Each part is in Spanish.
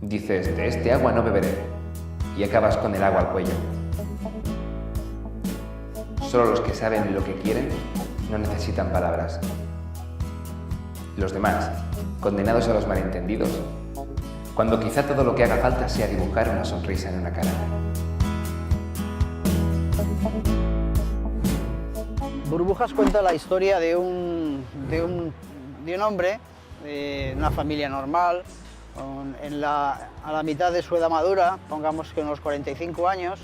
Dices, de este agua no beberé, y acabas con el agua al cuello. Solo los que saben lo que quieren no necesitan palabras. Los demás, condenados a los malentendidos, cuando quizá todo lo que haga falta sea dibujar una sonrisa en una cara. Burbujas cuenta la historia de un hombre de una familia normal, a la mitad de su edad madura, pongamos que unos 45 años,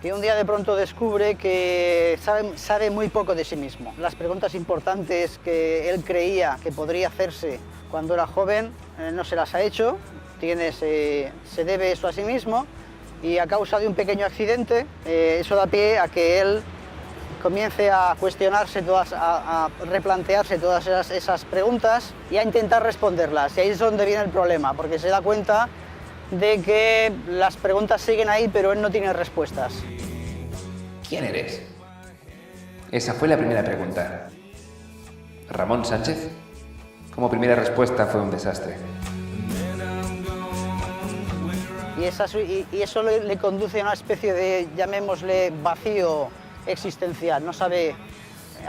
que un día de pronto descubre que sabe muy poco de sí mismo. Las preguntas importantes que él creía que podría hacerse cuando era joven no se las ha hecho, se debe eso a sí mismo, y a causa de un pequeño accidente eso da pie a que él comience a cuestionarse a replantearse todas esas preguntas y a intentar responderlas. Y ahí es donde viene el problema, porque se da cuenta de que las preguntas siguen ahí, pero él no tiene respuestas. ¿Quién eres? Esa fue la primera pregunta. ¿Ramón Sánchez? Como primera respuesta fue un desastre. Y eso le conduce a una especie de, llamémosle, vacío existencial.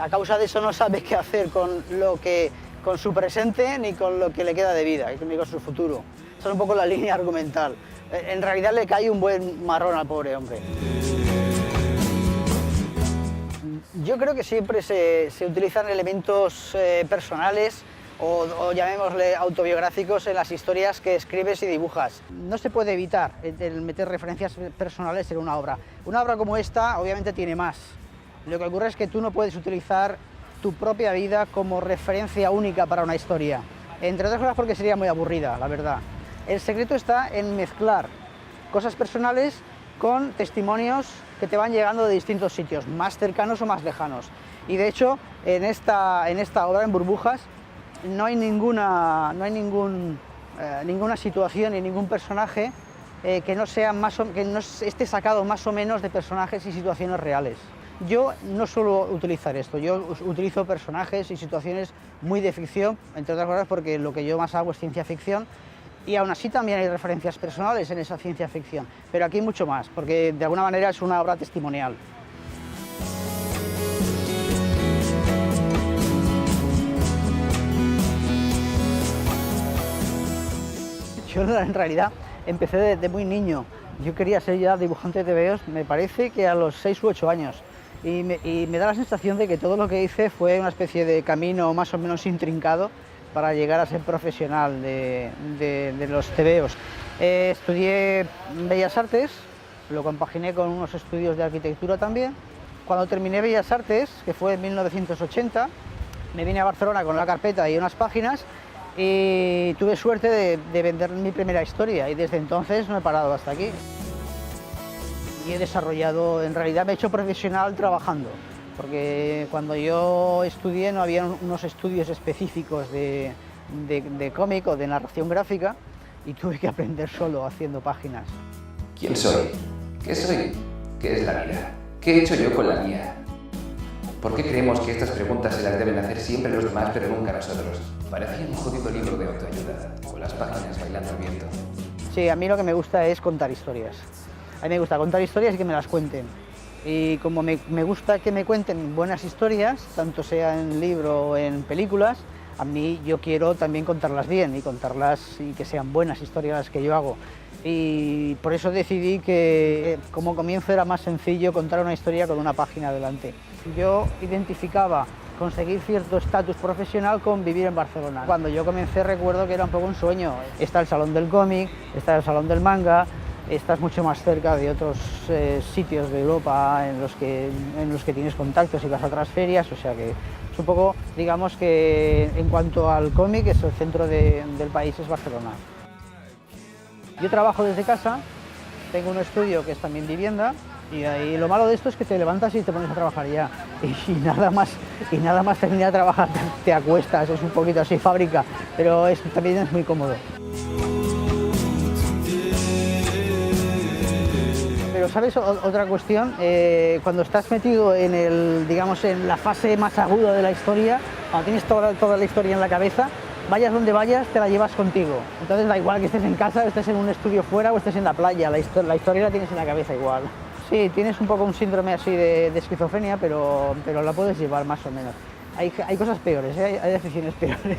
A causa de eso no sabe qué hacer con su presente, ni con lo que le queda de vida, ni con su futuro. Esa es un poco la línea argumental. En realidad le cae un buen marrón al pobre hombre. Yo creo que siempre se utilizan elementos personales o llamémosle autobiográficos en las historias que escribes y dibujas. No se puede evitar el meter referencias personales en una obra. Una obra como esta obviamente tiene más. Lo que ocurre es que tú no puedes utilizar tu propia vida como referencia única para una historia. Entre otras cosas porque sería muy aburrida, la verdad. El secreto está en mezclar cosas personales con testimonios que te van llegando de distintos sitios, más cercanos o más lejanos. Y de hecho, en esta obra, en Burbujas, no hay ninguna situación ni ningún personaje que no esté sacado más o menos de personajes y situaciones reales. Yo no suelo utilizar esto, yo utilizo personajes y situaciones muy de ficción, entre otras cosas porque lo que yo más hago es ciencia ficción, y aún así también hay referencias personales en esa ciencia ficción, pero aquí mucho más, porque de alguna manera es una obra testimonial. Yo en realidad empecé desde muy niño. Yo quería ser ya dibujante de tebeos, me parece que a los 6 u 8 años. Y me da la sensación de que todo lo que hice fue una especie de camino más o menos intrincado para llegar a ser profesional de los tebeos. Estudié Bellas Artes, lo compaginé con unos estudios de arquitectura también. Cuando terminé Bellas Artes, que fue en 1980, me vine a Barcelona con la carpeta y unas páginas, y tuve suerte de vender mi primera historia, y desde entonces no he parado hasta aquí. Y he desarrollado, en realidad me he hecho profesional trabajando, porque cuando yo estudié no había unos estudios específicos de cómic o de narración gráfica, y tuve que aprender solo haciendo páginas. ¿Quién soy? ¿Qué soy? ¿Qué es la vida? ¿Qué he hecho yo con la mía? ¿Por qué creemos que estas preguntas se las deben hacer siempre los demás pero nunca nosotros? Parecía un jodido libro de autoayuda, con las páginas bailando al viento. Sí, a mí lo que me gusta es contar historias. A mí me gusta contar historias y que me las cuenten. Y como me gusta que me cuenten buenas historias, tanto sea en libro o en películas, a mí yo quiero también contarlas bien y contarlas y que sean buenas historias las que yo hago. Y por eso decidí que como comienzo era más sencillo contar una historia con una página delante. Yo identificaba conseguir cierto estatus profesional con vivir en Barcelona. Cuando yo comencé recuerdo que era un poco un sueño. Está el Salón del Cómic, está el Salón del Manga, estás mucho más cerca de otros sitios de Europa en los que tienes contactos y vas a otras ferias, o sea que es un poco, digamos que en cuanto al cómic, es el centro del país, es Barcelona. Yo trabajo desde casa, tengo un estudio que es también vivienda, y ahí lo malo de esto es que te levantas y te pones a trabajar ya, y nada más terminar de trabajar te acuestas, es un poquito así fábrica, pero también es muy cómodo. Pero ¿sabes otra cuestión? Cuando estás metido en la fase más aguda de la historia, cuando tienes toda la historia en la cabeza, vayas donde vayas, te la llevas contigo. Entonces da igual que estés en casa, o estés en un estudio fuera o estés en la playa, la historia la tienes en la cabeza igual. Sí, tienes un poco un síndrome así de esquizofrenia, pero la puedes llevar más o menos. Hay cosas peores, ¿eh? Hay decisiones peores.